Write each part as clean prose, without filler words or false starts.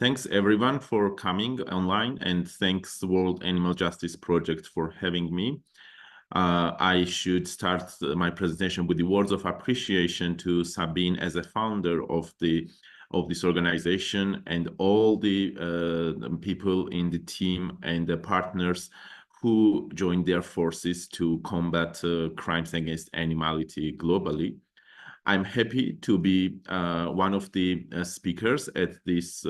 Thanks everyone for coming online, and thanks World Animal Justice Project for having me. I should start my presentation with the words of appreciation to Sabine as a founder of this organization and all the people in the team and the partners who joined their forces to combat crimes against animality globally. I'm happy to be one of the speakers at this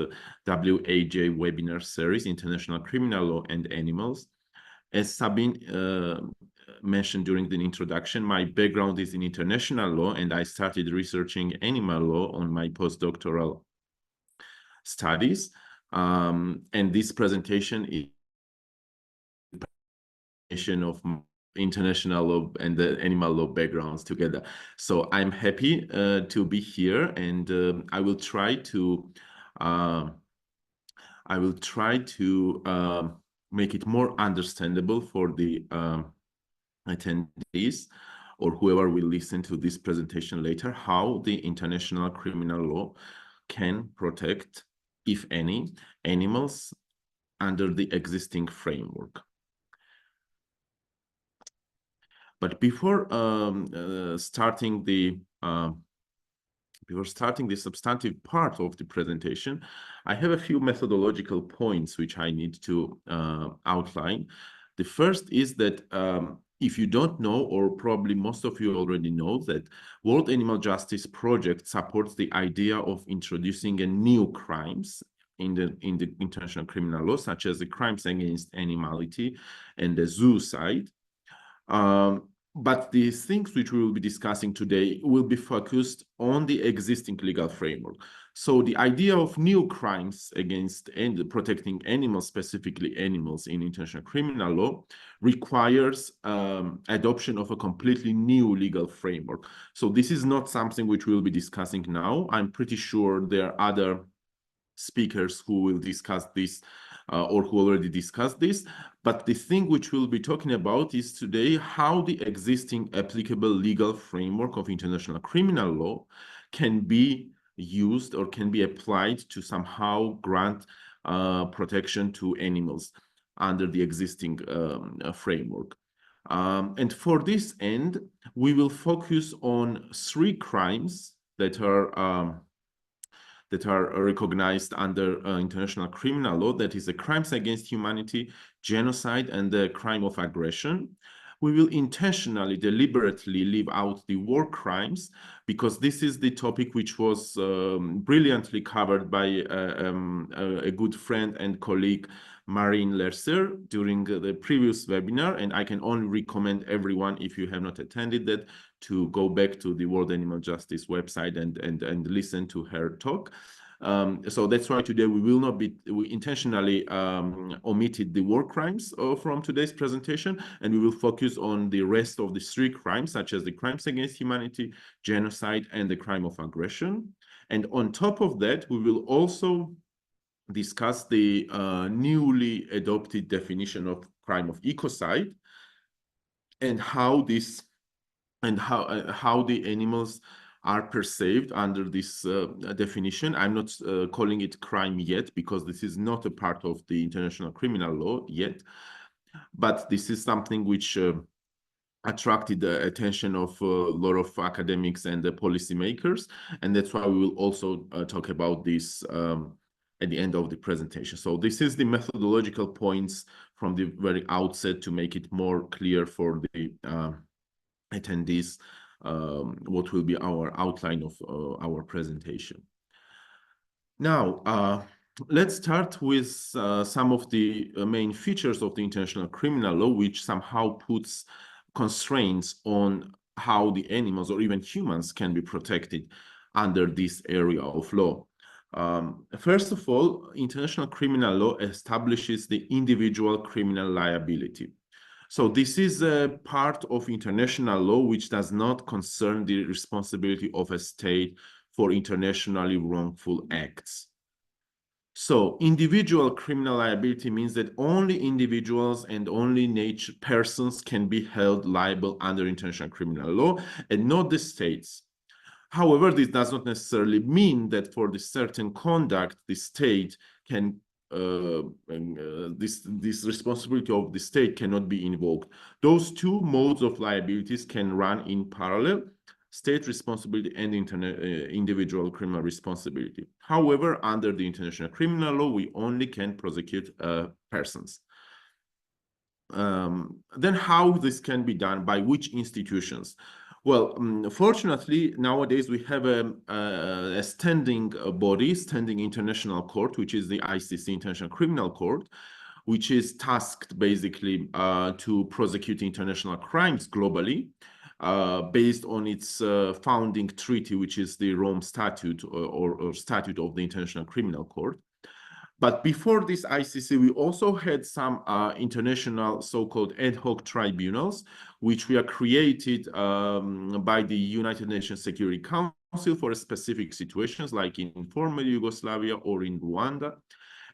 WAJ webinar series, International Criminal Law and Animals. As Sabine mentioned during the introduction, my background is in international law, and I started researching animal law on my postdoctoral studies. And this presentation is of international law and the animal law backgrounds together. So I'm happy to be here, and I will try to make it more understandable for the attendees or whoever will listen to this presentation later, how the international criminal law can protect, if any, animals under the existing framework. But before starting the substantive part of the presentation, I have a few methodological points which I need to outline. The first is that if you don't know, or probably most of you already know, that World Animal Justice Project supports the idea of introducing a new crimes in the international criminal law, such as the crimes against animality and the zoocide. But the things which we will be discussing today will be focused on the existing legal framework. So the idea of new crimes against and protecting animals, specifically animals in international criminal law, requires adoption of a completely new legal framework. So this is not something which we'll be discussing now. I'm pretty sure there are other speakers who will discuss this or who already discussed this. But the thing which we'll be talking about is today how the existing applicable legal framework of international criminal law can be used or can be applied to somehow grant protection to animals under the existing framework. And for this end, we will focus on three crimes that are recognized under international criminal law, that is the crimes against humanity, genocide, and the crime of aggression. We will intentionally, deliberately leave out the war crimes, because this is the topic which was brilliantly covered by a good friend and colleague, Marine Lerser, during the previous webinar, and I can only recommend everyone, if you have not attended that, to go back to the World Animal Justice website and listen to her talk. So that's why today we intentionally omitted the war crimes from today's presentation, and we will focus on the rest of the three crimes, such as the crimes against humanity, genocide, and the crime of aggression. And on top of that, we will also discuss the newly adopted definition of crime of ecocide, and how this and how the animals are perceived under this definition. I'm not calling it crime yet, because this is not a part of the international criminal law yet, but this is something which attracted the attention of a lot of academics and policymakers, and that's why we will also talk about this at the end of the presentation. So this is the methodological points from the very outset to make it more clear for the attendees what will be our outline of our presentation. Now, let's start with some of the main features of the international criminal law, which somehow puts constraints on how the animals or even humans can be protected under this area of law. First of all, international criminal law establishes the individual criminal liability. So this is a part of international law which does not concern the responsibility of a state for internationally wrongful acts. So individual criminal liability means that only individuals and only persons can be held liable under international criminal law, and not the states. However, this does not necessarily mean that for the certain conduct, the state can this responsibility of the state cannot be invoked. Those two modes of liabilities can run in parallel: state responsibility and individual criminal responsibility. However, under the international criminal law, we only can prosecute persons. Then how this can be done, by which institutions? Well, fortunately, nowadays we have a standing body, standing international court, which is the ICC, International Criminal Court, which is tasked basically to prosecute international crimes globally, based on its founding treaty, which is the Rome Statute or Statute of the International Criminal Court. But before this ICC, we also had some international so-called ad hoc tribunals, which were created by the United Nations Security Council for specific situations, like in former Yugoslavia or in Rwanda.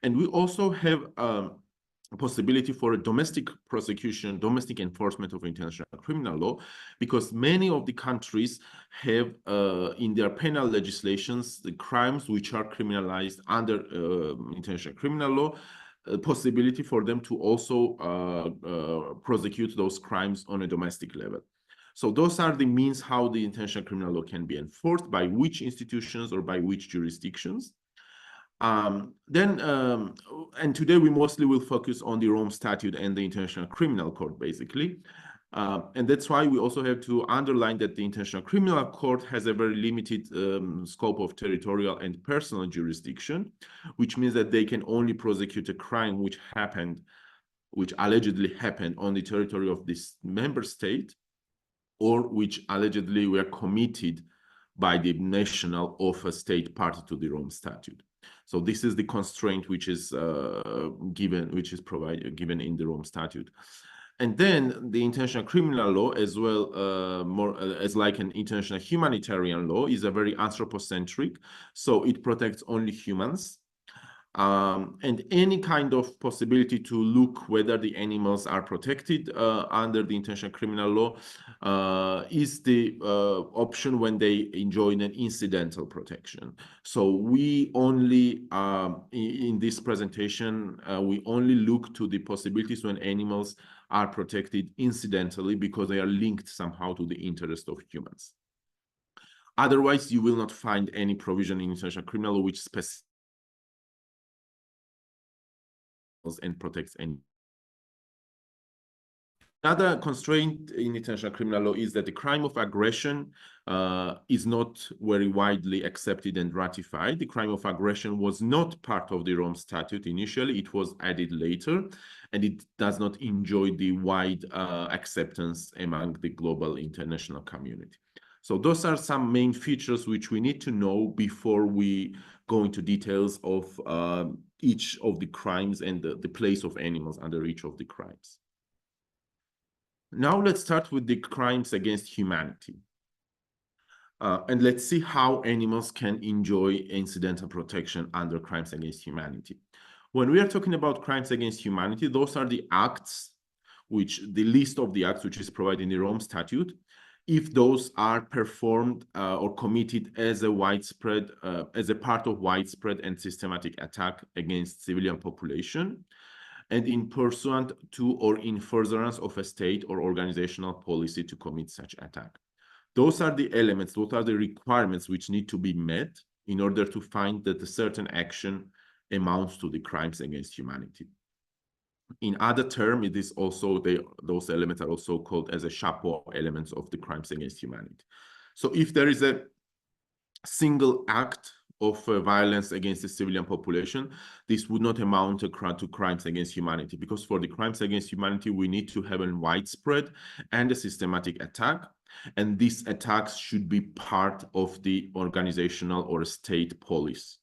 And we also have possibility for a domestic prosecution, domestic enforcement of international criminal law, because many of the countries have in their penal legislations the crimes which are criminalized under international criminal law, possibility for them to also prosecute those crimes on a domestic level. So those are the means how the international criminal law can be enforced, by which institutions or by which jurisdictions. And today we mostly will focus on the Rome Statute and the International Criminal Court, basically. And that's why we also have to underline that the International Criminal Court has a very limited scope of territorial and personal jurisdiction, which means that they can only prosecute a crime which allegedly happened on the territory of this member state, or which allegedly were committed by the national of a state party to the Rome Statute. So this is the constraint which is given in the Rome Statute. And then the international criminal law, as well, more as like an international humanitarian law, is a very anthropocentric. So it protects only humans. And any kind of possibility to look whether the animals are protected under the international criminal law is the option when they enjoy an incidental protection. So we only, in this presentation, we only look to the possibilities when animals are protected incidentally because they are linked somehow to the interest of humans. Otherwise, you will not find any provision in international criminal law which specifies and protects any. Another constraint in international criminal law is that the crime of aggression is not very widely accepted and ratified. The crime of aggression was not part of the Rome Statute initially. It was added later, and it does not enjoy the wide acceptance among the global international community. So those are some main features which we need to know before we go into details of each of the crimes and the place of animals under each of the crimes. Now let's start with the crimes against humanity. And let's see how animals can enjoy incidental protection under crimes against humanity. When we are talking about crimes against humanity, those are the acts, the list of the acts which is provided in the Rome Statute, if those are performed or committed as a part of widespread and systematic attack against civilian population, and in pursuant to or in furtherance of a state or organizational policy to commit such attack. Those are the elements, those are the requirements which need to be met in order to find that a certain action amounts to the crimes against humanity. In other terms, it is also those elements are also called as a chapeau elements of the crimes against humanity. So if there is a single act of violence against the civilian population, this would not amount to crimes against humanity, because for the crimes against humanity, we need to have a widespread and a systematic attack. And these attacks should be part of the organizational or state policy.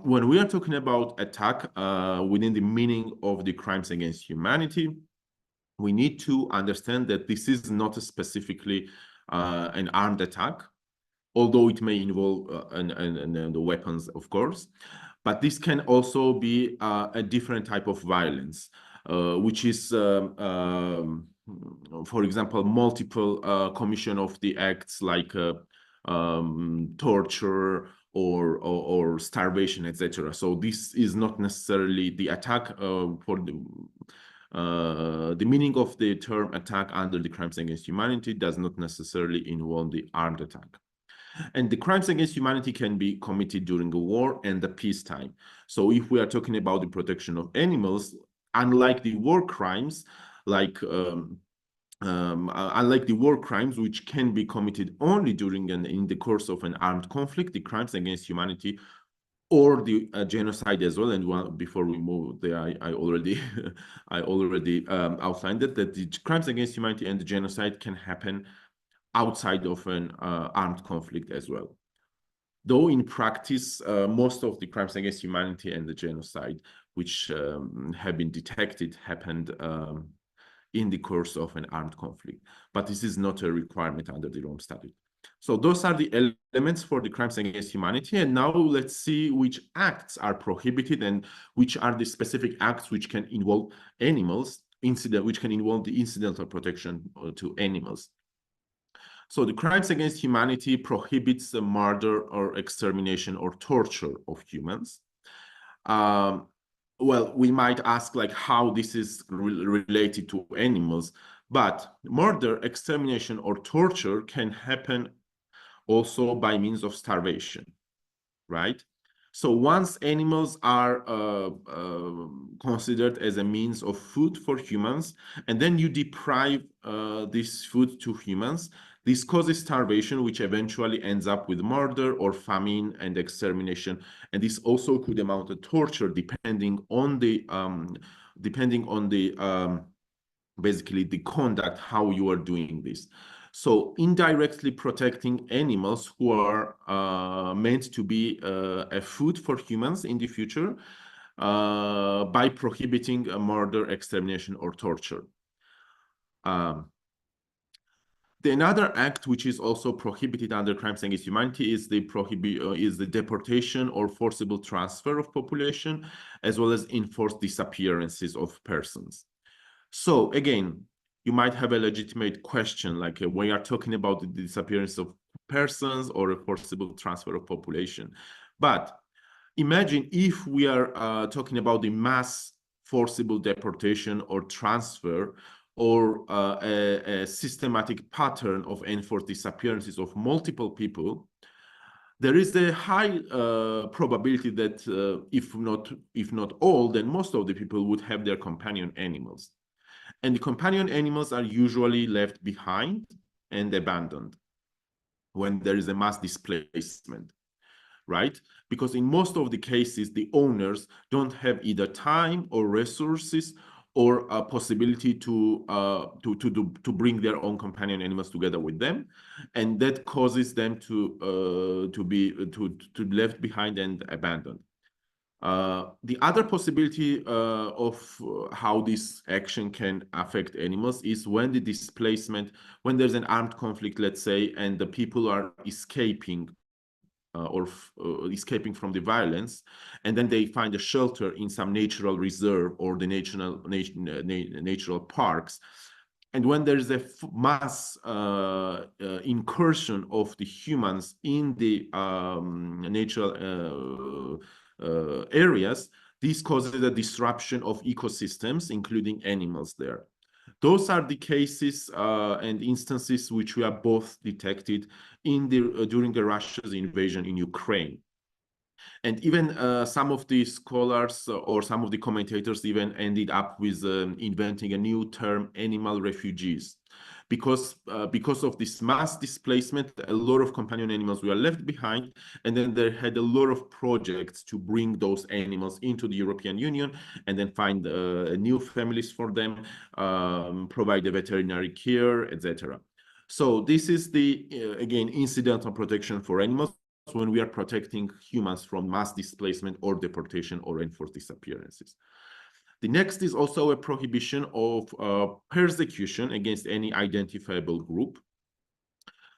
When we are talking about attack within the meaning of the crimes against humanity, we need to understand that this is not specifically an armed attack, although it may involve the weapons, of course. But this can also be a different type of violence, which is, for example, multiple commission of the acts like torture or starvation, etc. So this is not necessarily the attack for the meaning of the term attack under the crimes against humanity does not necessarily involve the armed attack. And the crimes against humanity can be committed during a war and the peacetime. So if we are talking about the protection of animals, unlike the war crimes, unlike the war crimes, which can be committed only during and in the course of an armed conflict, the crimes against humanity or the genocide as well. And before we move there, I already outlined that the crimes against humanity and the genocide can happen outside of an armed conflict as well. Though in practice, most of the crimes against humanity and the genocide, which have been detected, happened in the course of an armed conflict. But this is not a requirement under the Rome Statute. So those are the elements for the crimes against humanity. And now let's see which acts are prohibited and which are the specific acts which can involve animals, which can involve the incidental protection to animals. So the crimes against humanity prohibits the murder or extermination or torture of humans. Well, we might ask like how this is related to animals, but murder, extermination, or torture can happen also by means of starvation, right? So once animals are considered as a means of food for humans, and then you deprive this food to humans, this causes starvation, which eventually ends up with murder or famine and extermination. And this also could amount to torture, depending on the basically the conduct, how you are doing this. So indirectly protecting animals who are meant to be a food for humans in the future by prohibiting murder, extermination, or torture. Another act which is also prohibited under crimes against humanity is the deportation or forcible transfer of population, as well as enforced disappearances of persons. So again, you might have a legitimate question, like we are talking about the disappearance of persons or a forcible transfer of population. But imagine if we are talking about the mass forcible deportation or transfer or a systematic pattern of enforced disappearances of multiple people. There is a high probability that if not all, then most of the people would have their companion animals. And the companion animals are usually left behind and abandoned when there is a mass displacement, right? Because in most of the cases, the owners don't have either time or resources or a possibility to bring their own companion animals together with them, and that causes them to be left behind and abandoned. The other possibility of how this action can affect animals is when the displacement, when there's an armed conflict, let's say, and the people are escaping escaping from the violence, and then they find a shelter in some natural reserve or the natural parks. And when there is a mass incursion of the humans in the natural areas, this causes a disruption of ecosystems, including animals there. Those are the cases and instances which we have both detected in during Russia's invasion in Ukraine. And even some of the scholars or some of the commentators even ended up with inventing a new term, animal refugees. Because of this mass displacement, a lot of companion animals were left behind, and then they had a lot of projects to bring those animals into the European Union and then find new families for them, provide the veterinary care, etc. So this is the, again, incidental protection for animals when we are protecting humans from mass displacement or deportation or enforced disappearances. The next is also a prohibition of persecution against any identifiable group.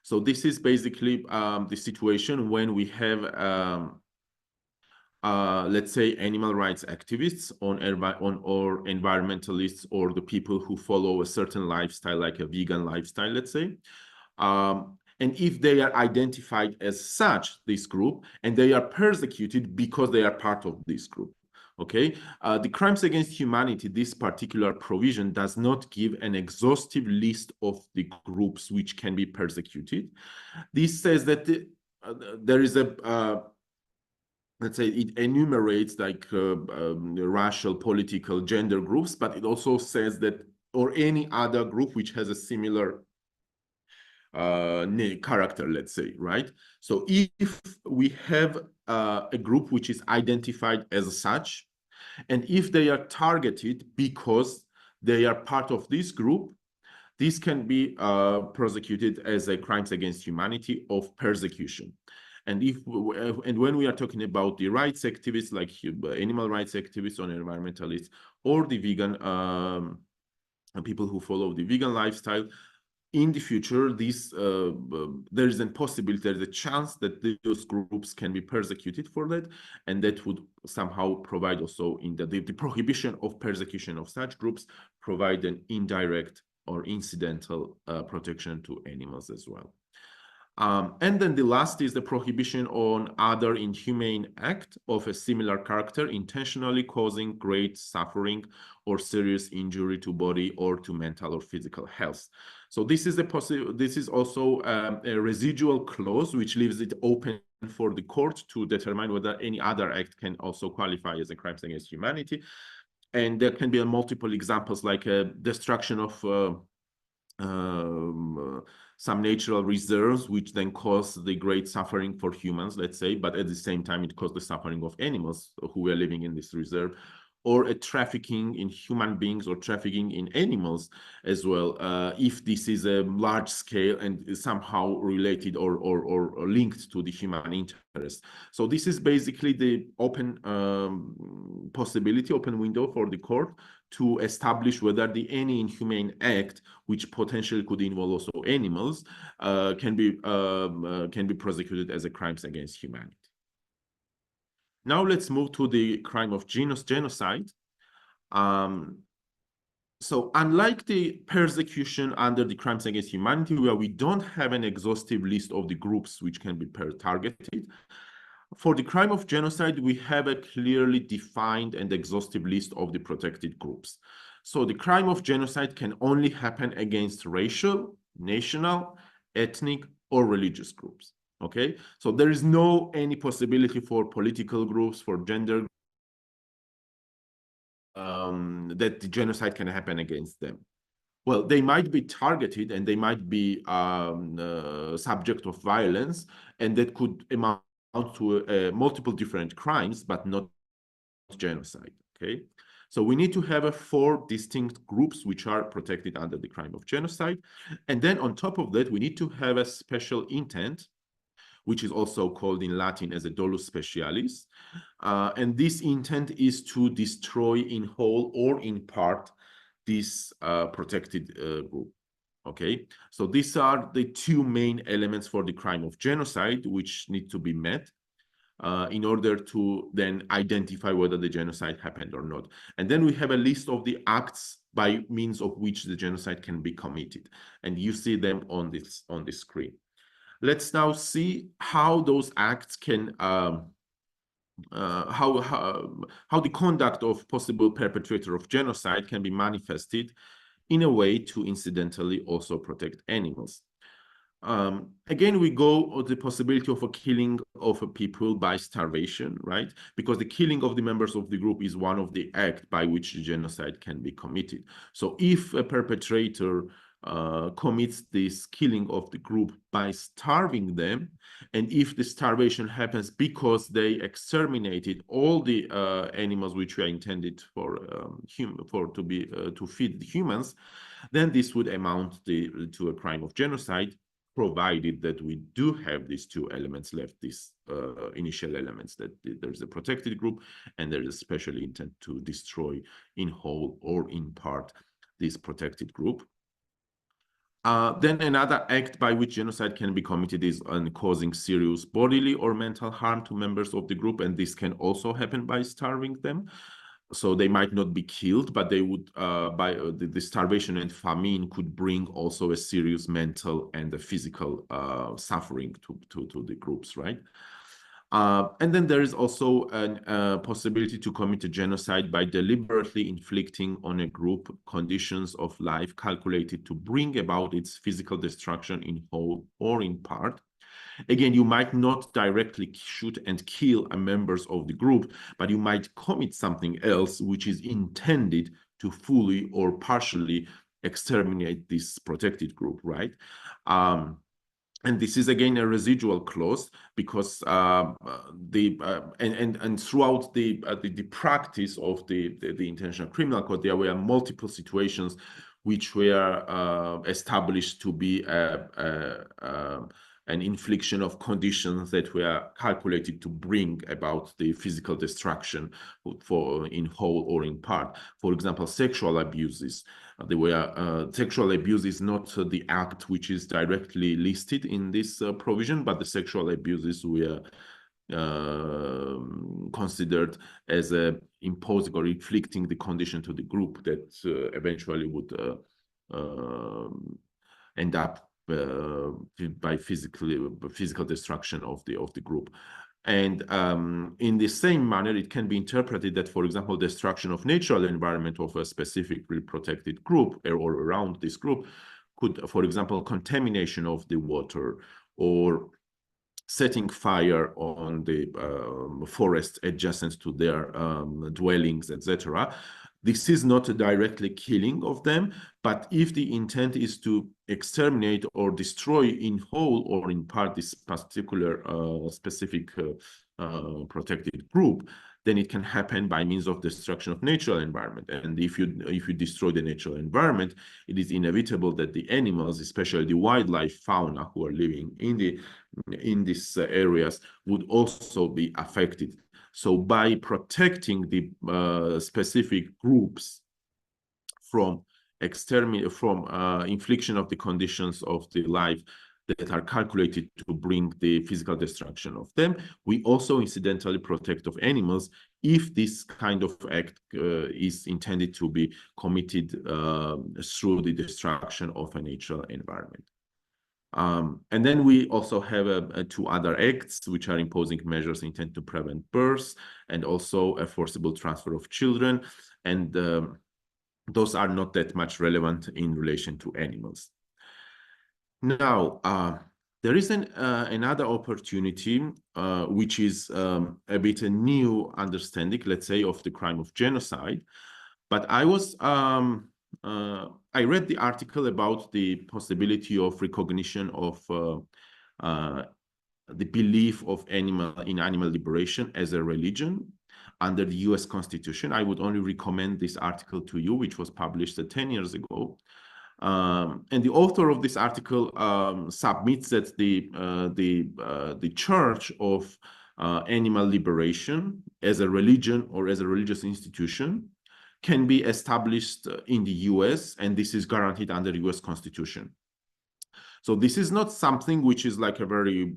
So this is basically the situation when we have, let's say, animal rights activists or environmentalists or the people who follow a certain lifestyle, like a vegan lifestyle, let's say. and if they are identified as such, this group, and they are persecuted because they are part of this group. Okay, the crimes against humanity, this particular provision does not give an exhaustive list of the groups which can be persecuted. This says that there is a let's say it enumerates like racial, political, gender groups, but it also says that, or any other group which has a similar character, let's say, right? So if we have a group which is identified as such, and if they are targeted because they are part of this group, this can be prosecuted as a crimes against humanity of persecution. And when we are talking about the rights activists, like animal rights activists or environmentalists, or the vegan people who follow the vegan lifestyle, in the future, there is a possibility, there's a chance that those groups can be persecuted for that, and that would somehow provide also in the prohibition of persecution of such groups, provide an indirect or incidental protection to animals as well. And then the last is the prohibition on other inhumane act of a similar character, intentionally causing great suffering or serious injury to body or to mental or physical health. So this is also a residual clause which leaves it open for the court to determine whether any other act can also qualify as a crimes against humanity. And there can be multiple examples, like destruction of some natural reserves, which then cause the great suffering for humans, let's say, but at the same time it caused the suffering of animals who were living in this reserve, or a trafficking in human beings or trafficking in animals as well, if this is a large scale and is somehow related or linked to the human interest. So this is basically the open possibility, open window for the court to establish whether any inhumane act, which potentially could involve also animals, can be prosecuted as a crimes against humanity. Now let's move to the crime of genocide. So unlike the persecution under the crimes against humanity, where we don't have an exhaustive list of the groups which can be targeted, for the crime of genocide, we have a clearly defined and exhaustive list of the protected groups. So the crime of genocide can only happen against racial, national, ethnic, or religious groups. Okay, so there is no any possibility for political groups, for gender, that the genocide can happen against them. Well, they might be targeted and they might be subject of violence, and that could amount to multiple different crimes, but not genocide. Okay, so we need to have 4 distinct groups which are protected under the crime of genocide, and then on top of that, we need to have a special intent, which is also called in Latin as a dolus specialis. And this intent is to destroy in whole or in part this protected group. Okay, so these are the 2 main elements for the crime of genocide, which need to be met in order to then identify whether the genocide happened or not. And then we have a list of the acts by means of which the genocide can be committed. And you see them on the screen. Let's now see how those acts can, how the conduct of possible perpetrator of genocide can be manifested in a way to incidentally also protect animals. Again, we go on the possibility of a killing of a people by starvation, right? Because the killing of the members of the group is one of the acts by which the genocide can be committed. So if a perpetrator commits this killing of the group by starving them, and if the starvation happens because they exterminated all the animals which were intended for to feed the humans, then this would amount to a crime of genocide, provided that we do have these 2 elements left, these initial elements, that there's a protected group and there is a special intent to destroy in whole or in part this protected group. Then another act by which genocide can be committed is on causing serious bodily or mental harm to members of the group, and this can also happen by starving them. So they might not be killed, but they would, the starvation and famine could bring also a serious mental and a physical suffering to the groups, right? And then there is also a possibility to commit a genocide by deliberately inflicting on a group conditions of life calculated to bring about its physical destruction in whole or in part. Again, you might not directly shoot and kill members of the group, but you might commit something else which is intended to fully or partially exterminate this protected group, right? And this is again a residual clause because and throughout the practice of the International Criminal Court, there were multiple situations which were established to be an infliction of conditions that were calculated to bring about the physical destruction for in whole or in part. For example, sexual abuses. Sexual abuse is not the act which is directly listed in this provision, but the sexual abuses were considered as imposing or inflicting the condition to the group that eventually would end up by physical destruction of the group. And in the same manner, it can be interpreted that, for example, destruction of natural environment of a specifically protected group or around this group could, for example, contamination of the water or setting fire on the forest adjacent to their dwellings, etc. This is not a directly killing of them, but if the intent is to exterminate or destroy in whole or in part this particular specific protected group, then it can happen by means of destruction of natural environment. And if you destroy the natural environment, it is inevitable that the animals, especially the wildlife fauna who are living in these areas, would also be affected. So by protecting the specific groups from infliction of the conditions of the life that are calculated to bring the physical destruction of them, we also incidentally protect of animals if this kind of act is intended to be committed through the destruction of a natural environment. And then we also have two other acts which are imposing measures intended to prevent births and also a forcible transfer of children. And those are not that much relevant in relation to animals. Now, there is another opportunity, which is a bit a new understanding, let's say, of the crime of genocide. But I read the article about the possibility of recognition of the belief of animal liberation as a religion under the US Constitution. I would only recommend this article to you, which was published 10 years ago. And the author of this article submits that the Church of Animal Liberation as a religion or as a religious institution can be established in the US, and this is guaranteed under the US Constitution. So this is not something which is like a very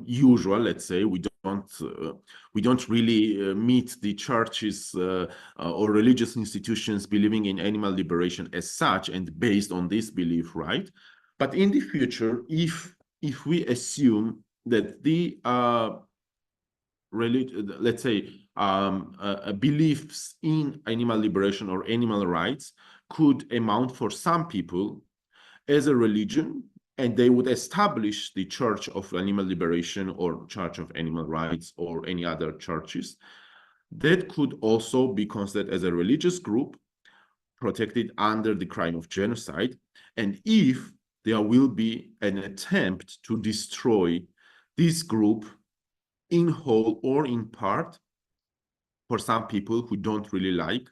usual, let's say. We don't really meet the churches or religious institutions believing in animal liberation as such and based on this belief, right? But in the future, if we assume that the let's say beliefs in animal liberation or animal rights could amount for some people as a religion, and they would establish the Church of Animal Liberation or Church of Animal Rights or any other churches, that could also be considered as a religious group protected under the crime of genocide. And if there will be an attempt to destroy this group in whole or in part, for some people who don't really like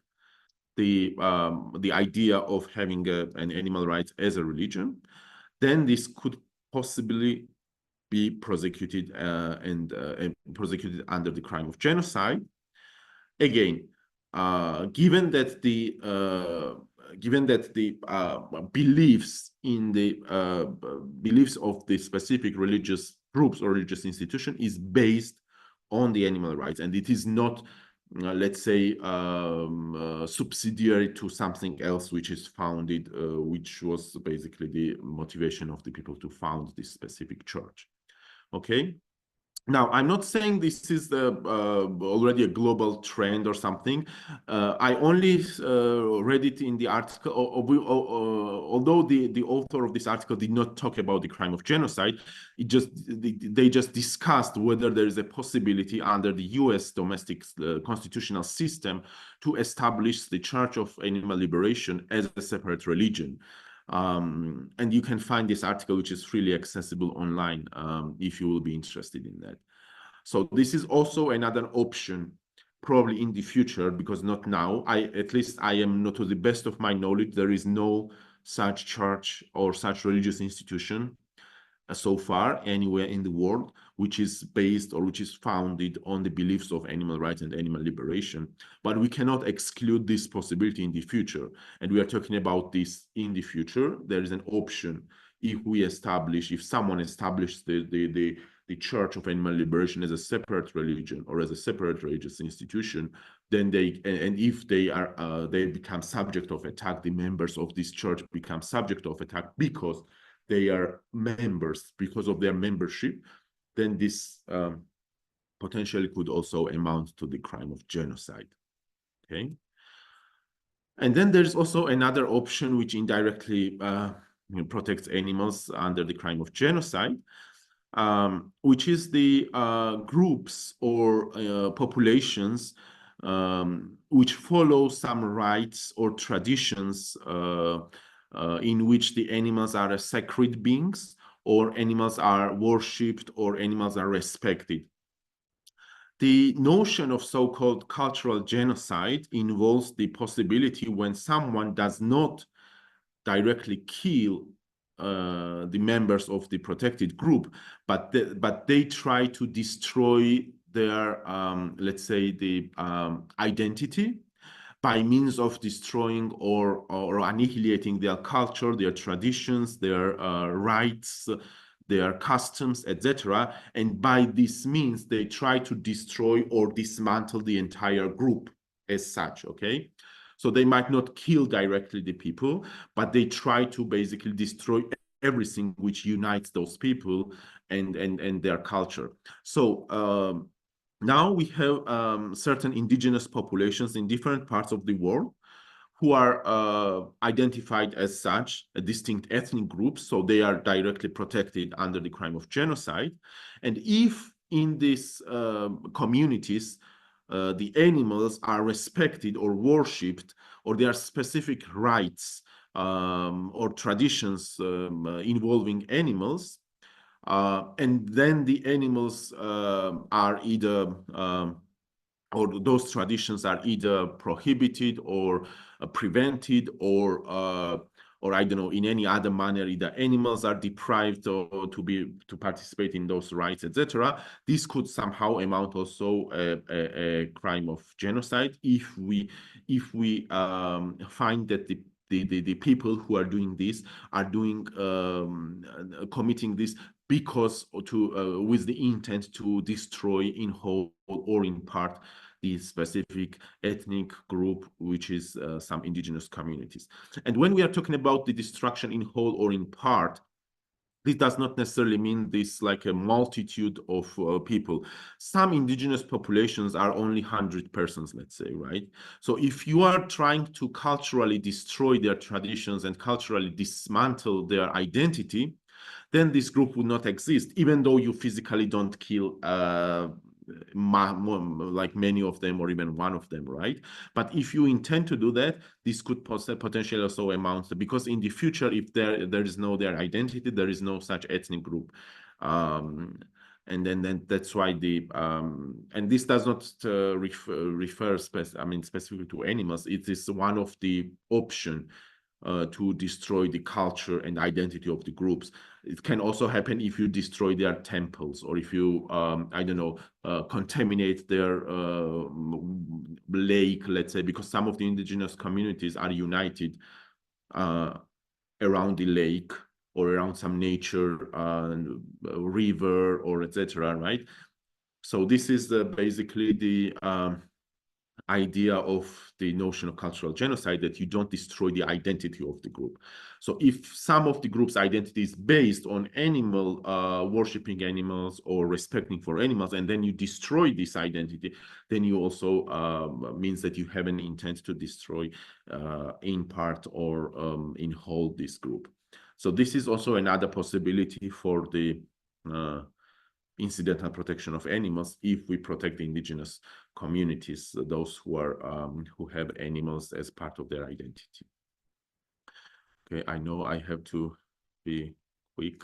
the idea of having an animal rights as a religion, then this could possibly be prosecuted and prosecuted under the crime of genocide. Again, given that the beliefs in the beliefs of the specific religious groups or religious institution is based on the animal rights, and it is not let's say, subsidiary to something else which is founded, which was basically the motivation of the people to found this specific church. Okay. Now, I'm not saying this is already a global trend or something. I only read it in the article, although the author of this article did not talk about the crime of genocide. They just discussed whether there is a possibility under the US domestic constitutional system to establish the Church of Animal Liberation as a separate religion. And you can find this article, which is freely accessible online, if you will be interested in that. So this is also another option, probably in the future, because not now. At least I am not, to the best of my knowledge, there is no such church or such religious institution so far anywhere in the world, which is based or which is founded on the beliefs of animal rights and animal liberation. But we cannot exclude this possibility in the future. And we are talking about this in the future. There is an option if someone establishes the Church of Animal Liberation as a separate religion or as a separate religious institution, then if they become subject of attack, the members of this church become subject of attack because they are members, because of their membership, then this potentially could also amount to the crime of genocide. Okay. And then there's also another option which indirectly protects animals under the crime of genocide, which is the groups or populations which follow some rites or traditions in which the animals are sacred beings, or animals are worshipped, or animals are respected. The notion of so-called cultural genocide involves the possibility when someone does not directly kill the members of the protected group, but they try to destroy their, let's say, the identity by means of destroying or annihilating their culture, their traditions, their rights, their customs, etc. And by this means, they try to destroy or dismantle the entire group as such, okay? So they might not kill directly the people, but they try to basically destroy everything which unites those people and their culture. So now we have certain indigenous populations in different parts of the world who are identified as such, a distinct ethnic groups, so they are directly protected under the crime of genocide. And if in these communities, the animals are respected or worshipped, or there are specific rites or traditions involving animals, and then the animals are either or those traditions are either prohibited or prevented, or I don't know, in any other manner, either animals are deprived or to participate in those rights, etc. This could somehow amount also a crime of genocide if we find that the people who are doing this are committing this because with the intent to destroy in whole or in part the specific ethnic group, which is some indigenous communities. And when we are talking about the destruction in whole or in part, this does not necessarily mean this like a multitude of people. Some indigenous populations are only 100 persons, let's say, right? So if you are trying to culturally destroy their traditions and culturally dismantle their identity, then this group would not exist, even though you physically don't kill like many of them or even one of them, right? But if you intend to do that, this could potentially also amount to, because in the future, if there is no their identity, there is no such ethnic group. And then that's why and this does not refer specifically to animals. It is one of the option to destroy the culture and identity of the groups. It can also happen if you destroy their temples, or if you, I don't know, contaminate their lake, let's say, because some of the indigenous communities are united around the lake or around some nature, river, or etc., right? So this is basically the idea of the notion of cultural genocide, that you don't destroy the identity of the group. So if some of the group's identity is based on animal, worshipping animals or respecting for animals, and then you destroy this identity, then you also means that you have an intent to destroy in part or in whole this group. So this is also another possibility for the incidental protection of animals if we protect the indigenous communities, those who are who have animals as part of their identity. Okay, I know I have to be quick.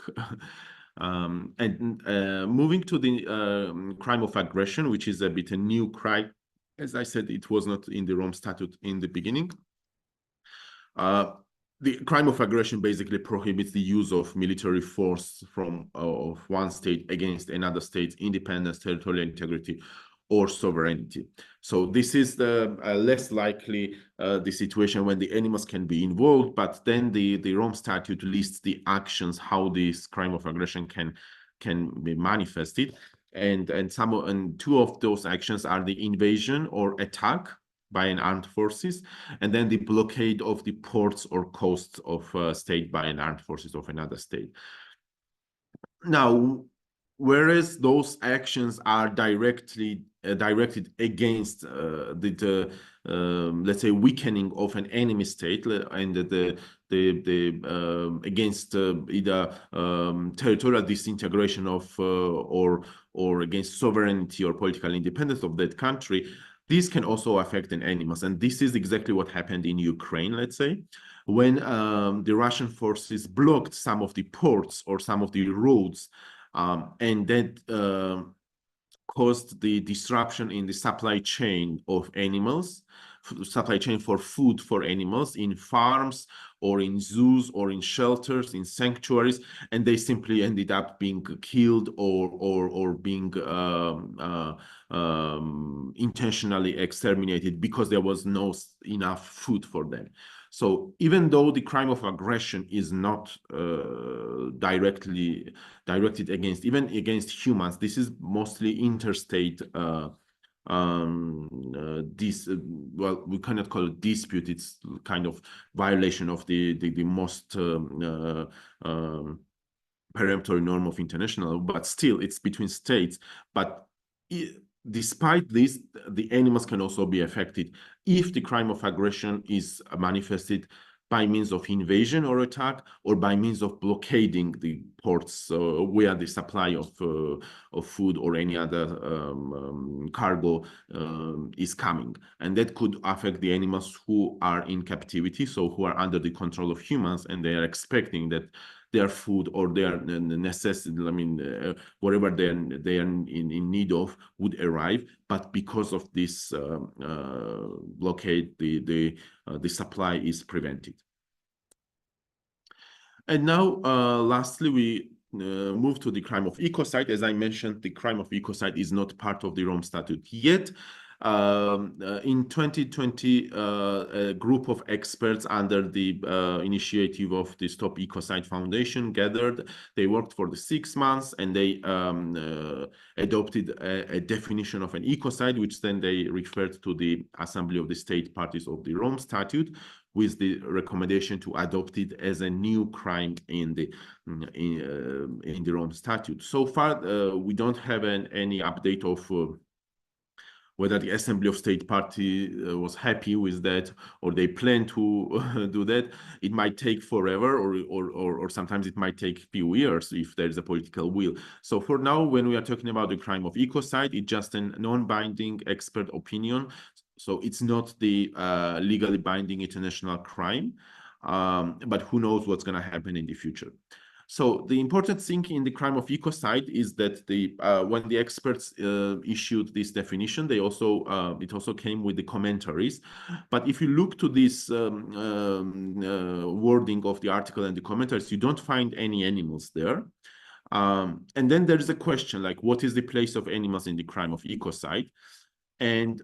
Moving to the crime of aggression, which is a bit a new crime. As I said, it was not in the Rome Statute in the beginning. The crime of aggression basically prohibits the use of military force from of one state against another state's independence, territorial integrity, or sovereignty. So this is the less likely the situation when the animals can be involved, but then the Rome Statute lists the actions how this crime of aggression can be manifested, and two of those actions are the invasion or attack by an armed forces, and then the blockade of the ports or coasts of a state by an armed forces of another state. Now, whereas those actions are directly directed against let's say weakening of an enemy state and against either territorial disintegration of or against sovereignty or political independence of that country, this can also affect an animals. And this is exactly what happened in Ukraine, let's say, when the Russian forces blocked some of the ports or some of the roads, and that caused the disruption in the supply chain of animals, supply chain for food for animals in farms or in zoos or in shelters, in sanctuaries, and they simply ended up being killed or being intentionally exterminated because there was no enough food for them. So even though the crime of aggression is not directly directed against humans, this is mostly interstate well, we cannot call it dispute. It's kind of violation of the most peremptory norm of international, but still it's between states. But despite this, the animals can also be affected if the crime of aggression is manifested by means of invasion or attack, or by means of blockading the ports where the supply of food or any other cargo is coming. And that could affect the animals who are in captivity, so who are under the control of humans, and they are expecting that their food or their necessity, I mean, whatever they are in need of would arrive. But because of this blockade, the supply is prevented. And now, lastly, we move to the crime of ecocide. As I mentioned, the crime of ecocide is not part of the Rome Statute yet. In 2020, a group of experts under the initiative of the Stop Ecocide Foundation gathered. They worked for the 6 months, and they adopted a definition of an ecocide, which then they referred to the Assembly of the State Parties of the Rome Statute, with the recommendation to adopt it as a new crime in the Rome Statute. So far, we don't have any update of whether the Assembly of State Party was happy with that, or they plan to do that. It might take forever, or sometimes it might take a few years if there is a political will. So for now, when we are talking about the crime of ecocide, it's just a non-binding expert opinion. So it's not the legally binding international crime, but who knows what's going to happen in the future. So the important thing in the crime of ecocide is that when the experts issued this definition, they also it also came with the commentaries. But if you look to this wording of the article and the commentaries, you don't find any animals there. And then there is a question like, what is the place of animals in the crime of ecocide? And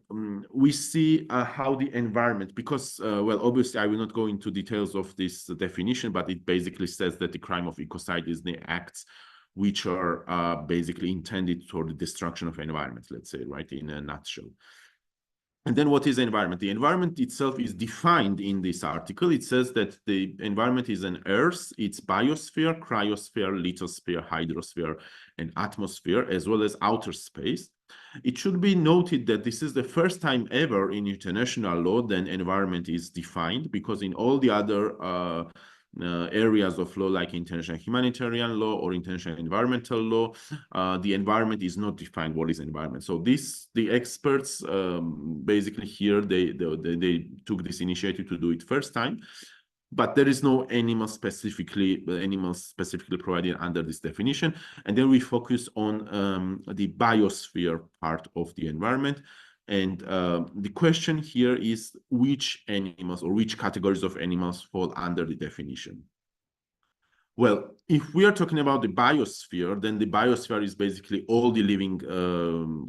we see how the environment, because, well, obviously I will not go into details of this definition, but it basically says that the crime of ecocide is the acts which are basically intended for the destruction of environment, let's say, right, in a nutshell. And then what is the environment? The environment itself is defined in this article. It says that the environment is an Earth, its biosphere, cryosphere, lithosphere, hydrosphere, and atmosphere, as well as outer space. It should be noted that this is the first time ever in international law that environment is defined, because in all the other areas of law, like international humanitarian law or international environmental law, the environment is not defined. What is environment? So the experts basically here they took this initiative to do it first time, but there is no animals specifically provided under this definition. And then we focus on the biosphere part of the environment. And the question here is which animals or which categories of animals fall under the definition. Well, if we are talking about the biosphere, then the biosphere is basically all the living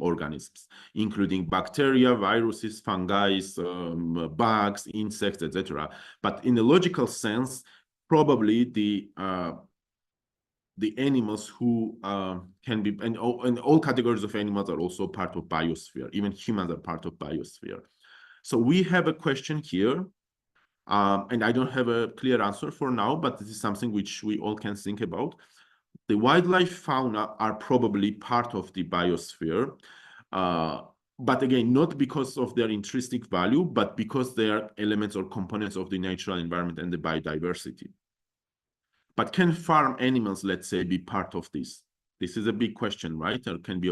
organisms, including bacteria, viruses, fungi, bugs, insects, etc. But in a logical sense, probably the animals who can be, and all categories of animals are also part of biosphere. Even humans are part of biosphere. So we have a question here. And I don't have a clear answer for now, but this is something which we all can think about. The wildlife fauna are probably part of the biosphere, but again, not because of their intrinsic value, but because they are elements or components of the natural environment and the biodiversity. But can farm animals, let's say, be part of this? This is a big question, right? Or can be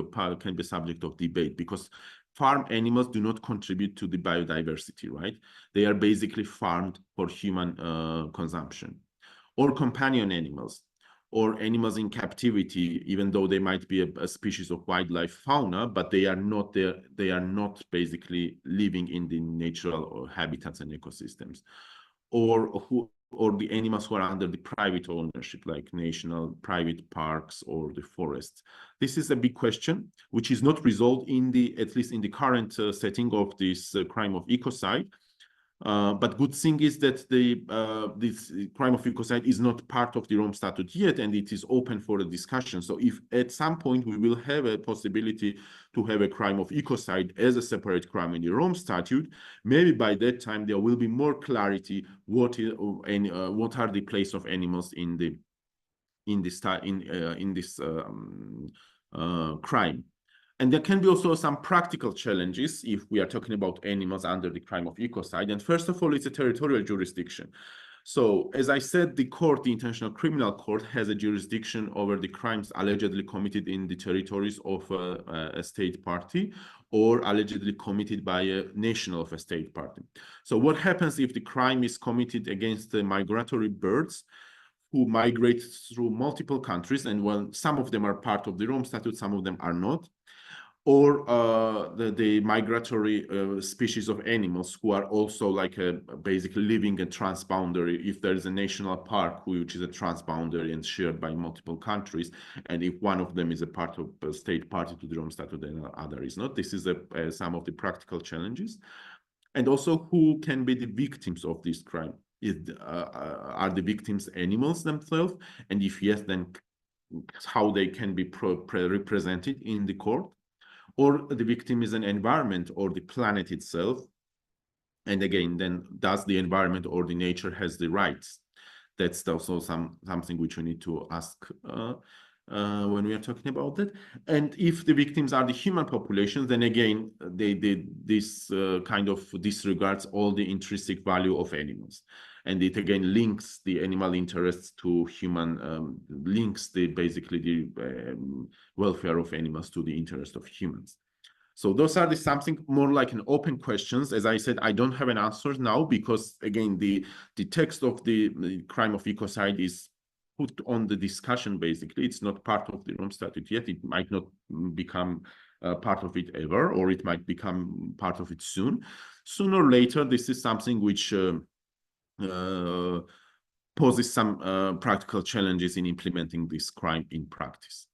subject of debate, because farm animals do not contribute to the biodiversity, right? They are basically farmed for human consumption. Or companion animals, or animals in captivity, even though they might be a species of wildlife fauna, but they are not there. They are not basically living in the natural habitats and ecosystems. Or the animals who are under the private ownership, like national private parks or the forests. This is a big question, which is not resolved at least in the current setting of this crime of ecocide. But good thing is that this crime of ecocide is not part of the Rome Statute yet, and it is open for a discussion. So if at some point we will have a possibility to have a crime of ecocide as a separate crime in the Rome Statute, maybe by that time there will be more clarity what are the place of animals in this crime. And there can be also some practical challenges if we are talking about animals under the crime of ecocide. And first of all, it's a territorial jurisdiction. So as I said, the International Criminal Court has a jurisdiction over the crimes allegedly committed in the territories of a state party or allegedly committed by a national of a state party. So what happens if the crime is committed against the migratory birds who migrate through multiple countries, and well, some of them are part of the Rome Statute, some of them are not, or the migratory species of animals who are also like basically living a transboundary, if there is a national park which is a transboundary and shared by multiple countries, and if one of them is a part of a state party to the Rome Statute and the other is not. This is some of the practical challenges. And also, who can be the victims of this crime? Are the victims animals themselves? And if yes, then how they can be represented in the court? Or the victim is an environment or the planet itself? And again, then does the environment or the nature has the rights? That's also something which we need to ask when we are talking about it. And if the victims are the human populations, then again, this kind of disregards all the intrinsic value of animals. And it again links the animal interests to human, links basically the welfare of animals to the interest of humans. So those are something more like an open questions. As I said, I don't have an answer now because again, the text of the crime of ecocide is put on the discussion. Basically, it's not part of the Rome Statute yet. It might not become part of it ever, or it might become part of it soon. Sooner or later, this is something which poses some practical challenges in implementing this crime in practice.